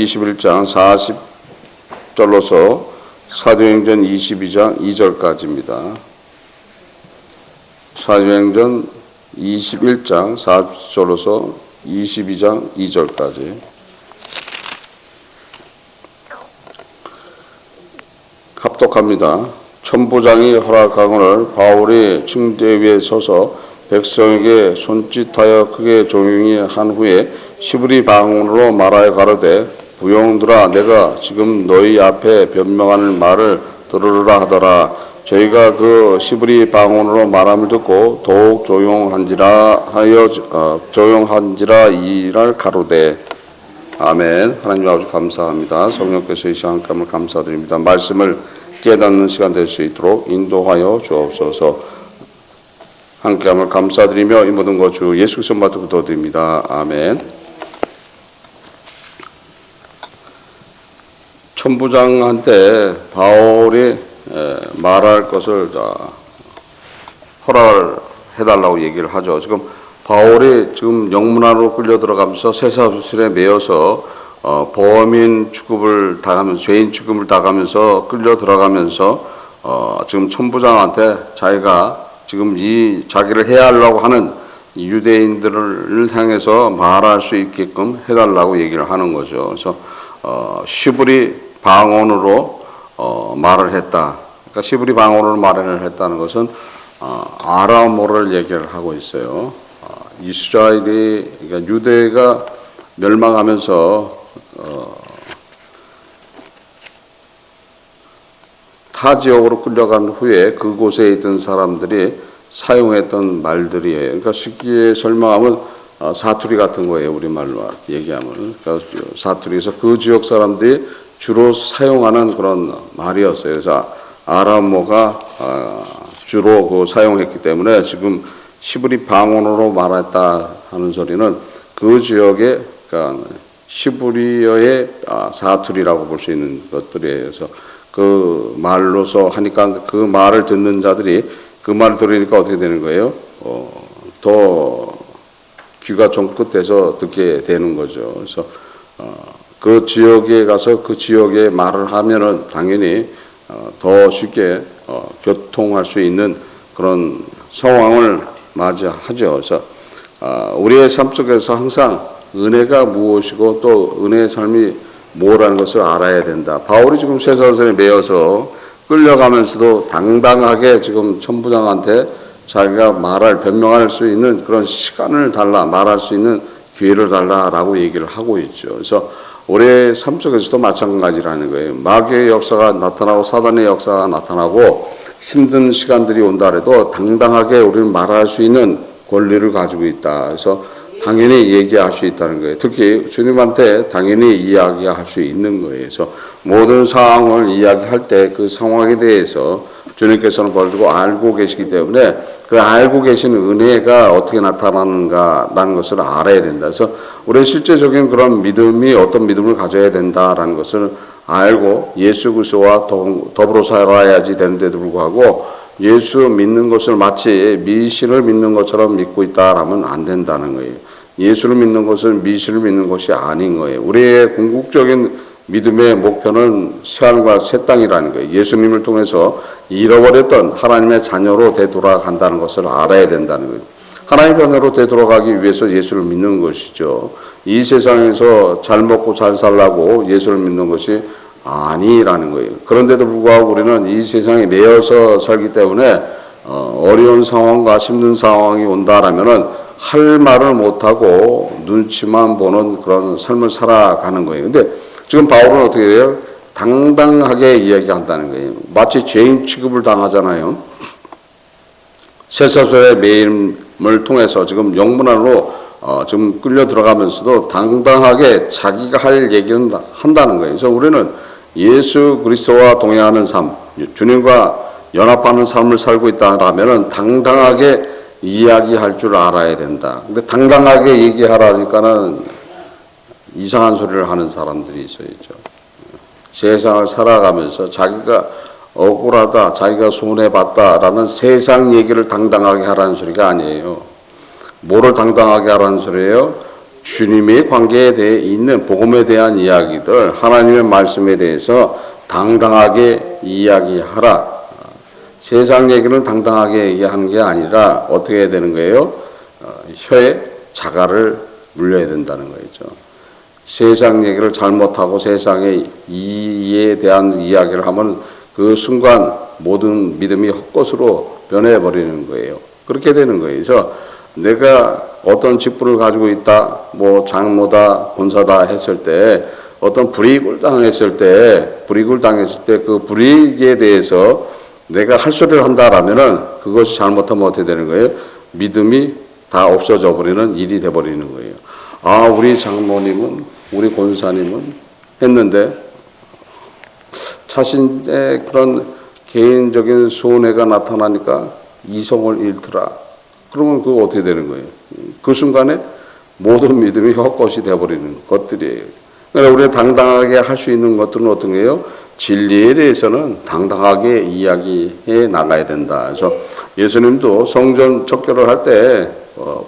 21장 40절로서 사도행전 22장 2절까지입니다. 사도행전 21장 40절로서 22장 2절까지. 합독합니다. 천부장이 허락하거늘 바울이 층대 위에 서서 백성에게 손짓하여 크게 조용히 한 후에 시브리 방언으로 말하여 가로되 부용들아 내가 지금 너희 앞에 변명하는 말을 들으라 하더라. 저희가 그 시브리 방언으로 말함을 듣고 더욱 조용한지라 이랄 가로되. 아멘. 하나님 아버지 감사합니다. 성령께서 이 시간 함께 감사드립니다. 말씀을 깨닫는 시간 될 수 있도록 인도하여 주옵소서. 함께함을 감사드리며 이 모든 것 주 예수 그리스도 받들고 도드립니다. 아멘. 천부장한테 바울이 말할 것을 허락을 해달라고 얘기를 하죠. 지금 바울이 지금 영문 안으로 끌려 들어가면서 쇠사슬에 매여서 범인 취급을 당하면서 죄인 취급을 당하면서 끌려 들어가면서 지금 천부장한테 자기가 지금 이 자기를 해하려고 하는 유대인들을 향해서 말할 수 있게끔 해달라고 얘기를 하는 거죠. 그래서 시브리 방언으로 말을 했다. 그러니까 시브리 방언으로 말을 했다는 것은 아람어를 얘기를 하고 있어요. 이스라엘이 그러니까 유대가 멸망하면서 타 지역으로 끌려간 후에 그곳에 있던 사람들이 사용했던 말들이에요. 그러니까 쉽게 설명하면 사투리 같은 거예요. 우리말로 얘기하면. 그러니까 사투리에서 그 지역 사람들이 주로 사용하는 그런 말이었어요. 그래서 아람어가 주로 그 사용했기 때문에 지금 시브리 방언으로 말했다 하는 소리는 그 지역의 그러니까 시브리어의 사투리라고 볼 수 있는 것들이에요. 그래서 그 말로서 하니까 그 말을 듣는 자들이 그 말을 들으니까 어떻게 되는 거예요? 더 귀가 쫑긋해서 듣게 되는 거죠. 그래서 그 지역에 가서 그 지역의 말을 하면은 당연히 더 쉽게 교통할 수 있는 그런 상황을 맞이하죠. 그래서 우리의 삶 속에서 항상 은혜가 무엇이고 또 은혜의 삶이 뭐라는 것을 알아야 된다. 바울이 지금 쇠사슬에 매여서 끌려가면서도 당당하게 지금 천부장한테 자기가 변명할 수 있는 그런 시간을 달라, 말할 수 있는 기회를 달라라고 얘기를 하고 있죠. 그래서 우리의 삶 속에서도 마찬가지라는 거예요. 마귀의 역사가 나타나고 사단의 역사가 나타나고 힘든 시간들이 온다 해도 당당하게 우리는 말할 수 있는 권리를 가지고 있다. 그래서 당연히 얘기할 수 있다는 거예요. 특히 주님한테 당연히 이야기할 수 있는 거예요. 그래서 모든 상황을 이야기할 때 그 상황에 대해서 주님께서는 벌써 알고 계시기 때문에 그 알고 계신 은혜가 어떻게 나타나는가라는 것을 알아야 된다. 그래서 우리의 실제적인 그런 믿음이 어떤 믿음을 가져야 된다라는 것을 알고 예수 그리스도와 더불어 살아야지 되는데도 불구하고 예수 믿는 것을 마치 미신을 믿는 것처럼 믿고 있다라면 안 된다는 거예요. 예수를 믿는 것은 미신을 믿는 것이 아닌 거예요. 우리의 궁극적인 믿음의 목표는 새하늘과 새 땅이라는 거예요. 예수님을 통해서 잃어버렸던 하나님의 자녀로 되돌아간다는 것을 알아야 된다는 거예요. 하나님의 자녀로 되돌아가기 위해서 예수를 믿는 것이죠. 이 세상에서 잘 먹고 잘 살라고 예수를 믿는 것이 아니라는 거예요. 그런데도 불구하고 우리는 이 세상에 매여서 살기 때문에 어려운 상황과 힘든 상황이 온다라면은 할 말을 못하고 눈치만 보는 그런 삶을 살아가는 거예요. 근데 지금 바울은 어떻게 해요? 당당하게 이야기한다는 거예요. 마치 죄인 취급을 당하잖아요. 쇠사슬의 매임을 통해서 지금 영문 안으로 지금 끌려 들어가면서도 당당하게 자기가 할 얘기는 한다는 거예요. 그래서 우리는 예수 그리스도와 동행하는 삶, 주님과 연합하는 삶을 살고 있다라면은 당당하게 이야기할 줄 알아야 된다. 근데 당당하게 얘기하라니까는 이상한 소리를 하는 사람들이 있어야죠. 세상을 살아가면서 자기가 억울하다, 자기가 손해봤다라는 세상 얘기를 당당하게 하라는 소리가 아니에요. 뭐를 당당하게 하라는 소리예요? 주님의 관계에 대해 있는 복음에 대한 이야기들, 하나님의 말씀에 대해서 당당하게 이야기하라. 세상 얘기는 당당하게 얘기하는 게 아니라 어떻게 해야 되는 거예요? 혀에 자갈을 물려야 된다는 거죠. 세상 얘기를 잘못하고 세상의 이에 대한 이야기를 하면 그 순간 모든 믿음이 헛것으로 변해버리는 거예요. 그렇게 되는 거예요. 그래서 내가 어떤 직분을 가지고 있다, 뭐 장로다, 권사다 했을 때 어떤 불이익을 당했을 때 그 불이익에 대해서 내가 할 소리를 한다라면은 그것이 잘못하면 어떻게 되는 거예요? 믿음이 다 없어져 버리는 일이 돼 버리는 거예요. 아, 우리 장모님은, 우리 권사님은 했는데 자신의 그런 개인적인 손해가 나타나니까 이성을 잃더라. 그러면 그거 어떻게 되는 거예요? 그 순간에 모든 믿음이 헛것이 되어버리는 것들이에요. 그러니까 우리가 당당하게 할 수 있는 것들은 어떤 거예요? 진리에 대해서는 당당하게 이야기해 나가야 된다. 그래서 예수님도 성전 척결을 할 때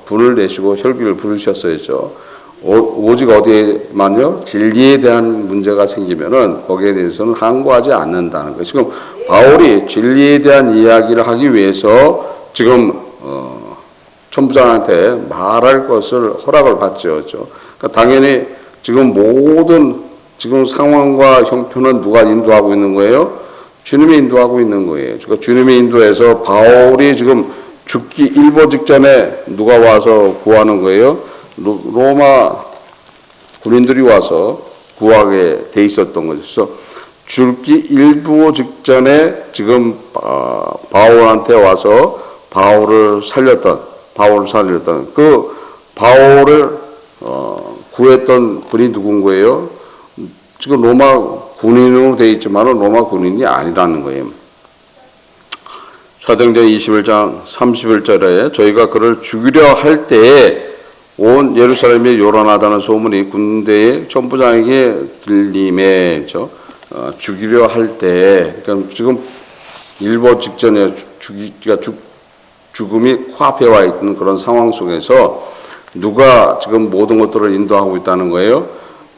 분을 내시고 혈기를 부르셨어야죠. 오직 어디에만요? 진리에 대한 문제가 생기면은 거기에 대해서는 항거하지 않는다는 거예요. 지금 바울이 진리에 대한 이야기를 하기 위해서 지금 천부장한테 말할 것을 허락을 받죠. 그러니까 당연히 지금 모든 지금 상황과 형편은 누가 인도하고 있는 거예요? 주님이 인도하고 있는 거예요. 그러니까 주님이 인도해서 바울이 지금 죽기 일보 직전에 누가 와서 구하는 거예요? 로마 군인들이 와서 구하게 돼 있었던 거죠. 그래서 죽기 일보 직전에 지금 바울한테 와서 바울을 살렸던 그 바울을 구했던 분이 누군 거예요? 지금 로마 군인으로 되어 있지만 로마 군인이 아니라는 거예요. 사도행전 21장 31절에 저희가 그를 죽이려 할 때에 온 예루살렘이 요란하다는 소문이 군대의 천부장에게 들림에 죽이려 할 때, 그러니까 지금 일보 직전에 죽음이 코앞에 와 있는 그런 상황 속에서 누가 지금 모든 것들을 인도하고 있다는 거예요?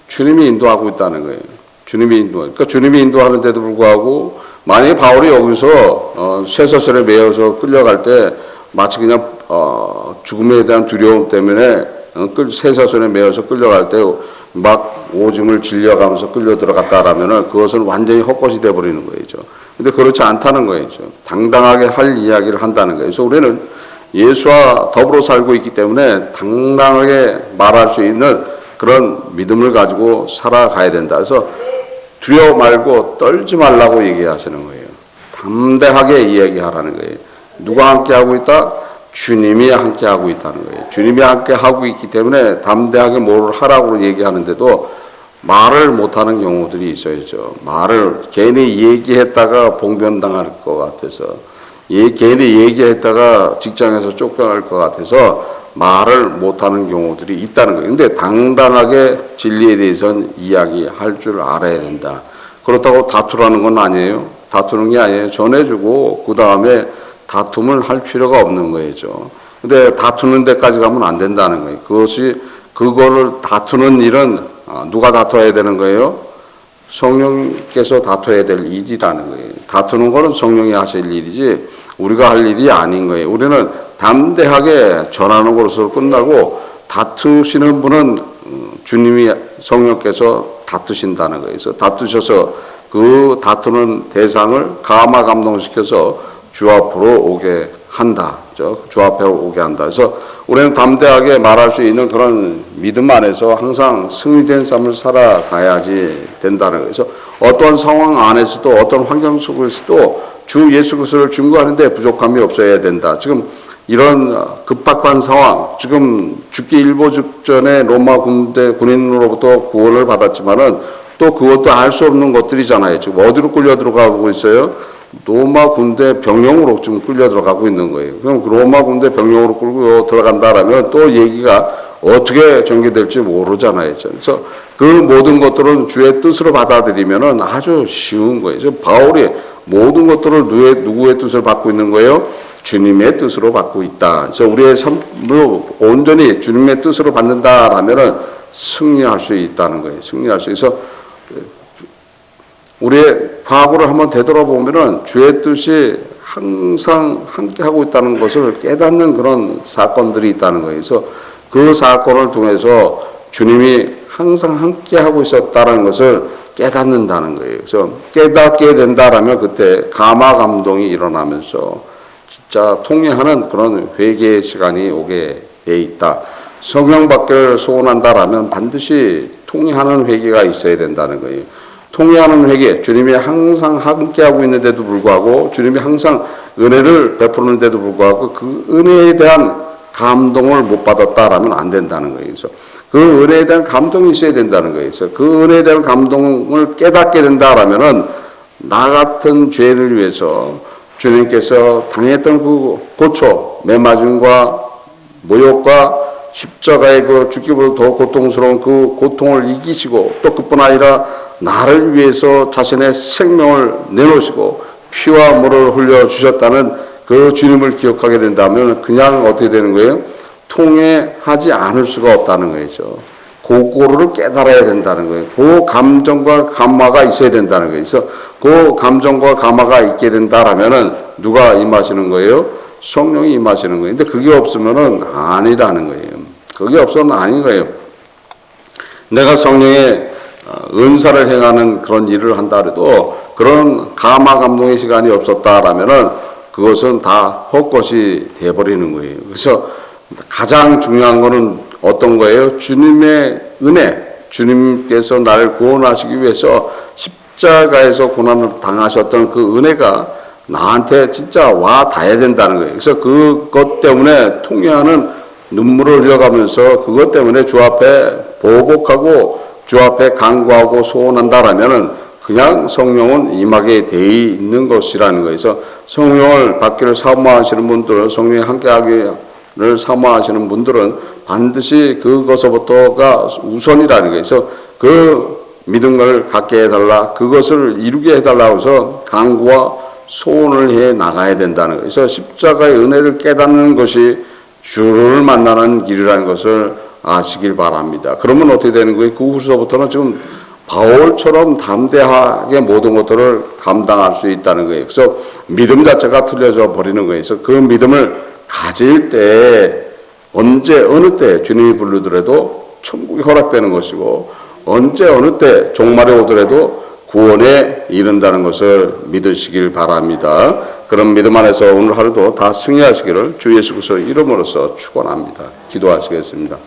주님이 인도하고 있다는 거예요. 그러니까 주님이 인도하는데도 불구하고 만약에 바울이 여기서 쇠사슬에 매여서 끌려갈 때 마치 그냥 죽음에 대한 두려움 때문에 쇠사슬에 매여서 끌려갈 때 막 오줌을 질려가면서 끌려 들어갔다라면은 그것은 완전히 헛것이 돼버리는 거죠. 근데 그렇지 않다는 거죠. 당당하게 할 이야기를 한다는 거예요. 그래서 우리는 예수와 더불어 살고 있기 때문에 당당하게 말할 수 있는 그런 믿음을 가지고 살아가야 된다. 그래서 두려워 말고 떨지 말라고 얘기하시는 거예요. 담대하게 이야기하라는 거예요. 누가 함께하고 있다? 주님이 함께하고 있다는 거예요. 주님이 함께하고 있기 때문에 담대하게 뭘 하라고 얘기하는데도 말을 못하는 경우들이 있어야죠. 말을 괜히 얘기했다가 봉변당할 것 같아서 괜히 얘기했다가 직장에서 쫓겨날 것 같아서 말을 못하는 경우들이 있다는 거예요. 근데 당당하게 진리에 대해서는 이야기할 줄 알아야 된다. 그렇다고 다투라는 건 아니에요. 다투는 게 아니에요. 전해주고 그 다음에 다툼을 할 필요가 없는 거죠. 근데 다투는 데까지 가면 안 된다는 거예요. 그거를 다투는 일은 누가 다퉈야 되는 거예요? 성령께서 다퉈야 될 일이라는 거예요. 다투는 거는 성령이 하실 일이지 우리가 할 일이 아닌 거예요. 우리는 담대하게 전하는 것으로 끝나고 다투시는 분은 주님이 성령께서 다투신다는 거예요. 그래서 다투셔서 그 다투는 대상을 감화감동시켜서 주 앞으로 오게 한다. 주 앞에 오게 한다. 그래서 우리는 담대하게 말할 수 있는 그런 믿음 안에서 항상 승리된 삶을 살아가야지 된다는 거예요. 그래서 어떤 상황 안에서도 어떤 환경 속에서도 주 예수 그리스도를 증거하는데 부족함이 없어야 된다. 지금 이런 급박한 상황, 지금 죽기 일보 직전에 로마 군인으로부터 구원을 받았지만은 또 그것도 알 수 없는 것들이잖아요. 지금 어디로 끌려 들어가고 있어요? 로마 군대 병영으로 지금 끌려 들어가고 있는 거예요. 그럼 로마 군대 병영으로 끌고 들어간다라면 또 얘기가 어떻게 전개될지 모르잖아요. 그래서 그 모든 것들은 주의 뜻으로 받아들이면은 아주 쉬운 거예요. 바울이 모든 것들을 누구의 뜻을 받고 있는 거예요? 주님의 뜻으로 받고 있다. 그래서 우리의 삶을 온전히 주님의 뜻으로 받는다라면은 승리할 수 있다는 거예요. 승리할 수 있어. 우리의 과거를 한번 되돌아보면은 주의 뜻이 항상 함께하고 있다는 것을 깨닫는 그런 사건들이 있다는 거예요. 그래서 그 사건을 통해서 주님이 항상 함께하고 있었다는 것을 깨닫는다는 거예요. 그래서 깨닫게 된다라면 그때 감화 감동이 일어나면서 진짜 통회하는 그런 회개의 시간이 오게 돼 있다. 성령 받기를 소원한다라면 반드시 통회하는 회개가 있어야 된다는 거예요. 통회하는 회개, 주님이 항상 함께하고 있는데도 불구하고 주님이 항상 은혜를 베푸는데도 불구하고 그 은혜에 대한 감동을 못 받았다라면 안 된다는 거예요. 그래서 그 은혜에 대한 감동이 있어야 된다는 거예요. 그래서 그 은혜에 대한 감동을 깨닫게 된다라면은 나 같은 죄를 위해서 주님께서 당했던 그 고초, 매맞음과 모욕과 십자가의 그 죽기보다 더 고통스러운 그 고통을 이기시고 또 그뿐 아니라 나를 위해서 자신의 생명을 내놓으시고 피와 물을 흘려주셨다는 그 주님을 기억하게 된다면 그냥 어떻게 되는 거예요? 통회하지 않을 수가 없다는 거죠. 그거를 깨달아야 된다는 거예요. 그 감정과 감화가 있어야 된다는 거예요. 그래서 그 감정과 감화가 있게 된다라면은 누가 임하시는 거예요? 성령이 임하시는 거예요. 근데 그게 없으면은 아니라는 거예요. 그게 없으면 아닌 거예요. 내가 성령의 은사를 행하는 그런 일을 한다 해도 그런 감화 감동의 시간이 없었다라면은 그것은 다 헛것이 돼버리는 거예요. 그래서 가장 중요한 거는 어떤 거예요? 주님의 은혜, 주님께서 나를 구원하시기 위해서 십자가에서 고난을 당하셨던 그 은혜가 나한테 진짜 와 닿아야 된다는 거예요. 그래서 그것 때문에 통회하는 눈물을 흘려가면서 그것 때문에 주 앞에 보복하고 주 앞에 간구하고 소원한다라면은 그냥 성령은 임하게 돼 있는 것이라는 거예요. 그래서 성령을 받기를 사모하시는 분들, 성령이 함께하기를 사모하시는 분들은 반드시 그것부터가 우선이라는 거예요. 그래서 그 믿음을 갖게 해달라, 그것을 이루게 해달라고 해서 간구와 소원을 해 나가야 된다는 거예요. 그래서 십자가의 은혜를 깨닫는 것이 주를 만나는 길이라는 것을 아시길 바랍니다. 그러면 어떻게 되는 거예요? 그 후서부터는 지금 바울처럼 담대하게 모든 것들을 감당할 수 있다는 거예요. 그래서 믿음 자체가 틀려져 버리는 거예요. 그래서 그 믿음을 가질 때 언제 어느 때 주님이 부르더라도 천국이 허락되는 것이고 언제 어느 때 종말이 오더라도 구원에 이른다는 것을 믿으시길 바랍니다. 그런 믿음 안에서 오늘 하루도 다 승리하시기를 주 예수 그리스도의 이름으로써 축원합니다. 기도하시겠습니다.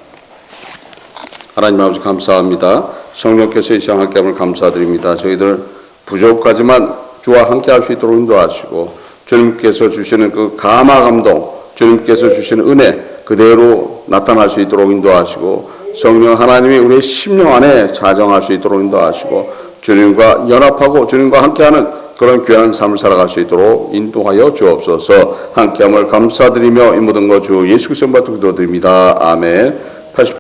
하나님 아버지 감사합니다. 성령께서 이 시간 함께함을 감사드립니다. 저희들 부족하지만 주와 함께할 수 있도록 인도하시고 주님께서 주시는 그 감화 감동, 주님께서 주시는 은혜 그대로 나타날 수 있도록 인도하시고 성령 하나님이 우리의 심령 안에 자정할 수 있도록 인도하시고 주님과 연합하고 주님과 함께하는 그런 귀한 삶을 살아갈 수 있도록 인도하여 주옵소서. 함께함을 감사드리며 이 모든 것 주 예수 그리스도 이름으로 기도드립니다. 아멘.